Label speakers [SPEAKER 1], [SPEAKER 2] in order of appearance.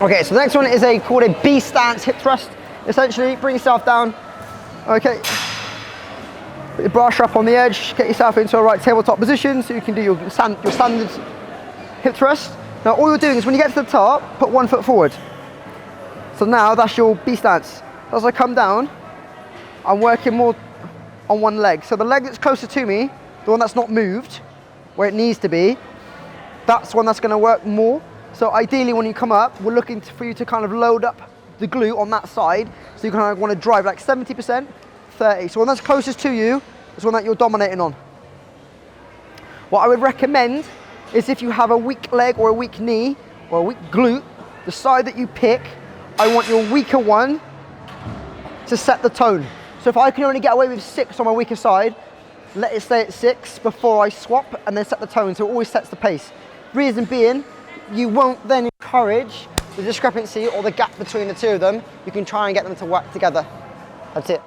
[SPEAKER 1] Okay, so the next one is called a B stance hip thrust. Essentially, bring yourself down. Okay. Put your brush up on the edge, get yourself into a right tabletop position so you can do your standard hip thrust. Now all you're doing is when you get to the top, put 1 foot forward. So now that's your B stance. As I come down, I'm working more on one leg. So the leg that's closer to me, the one that's not moved, where it needs to be, that's one that's going to work more. So ideally when you come up, we're looking for you to kind of load up the glute on that side. So you kind of want to drive like 70%, 30. So one that's closest to you is one that you're dominating on. What I would recommend is if you have a weak leg or a weak knee or a weak glute, the side that you pick, I want your weaker one to set the tone. So if I can only get away with 6 on my weaker side, let it stay at 6 before I swap and then set the tone, so it always sets the pace. Reason being, you won't then encourage the discrepancy or the gap between the two of them. You can try and get them to work together. That's it.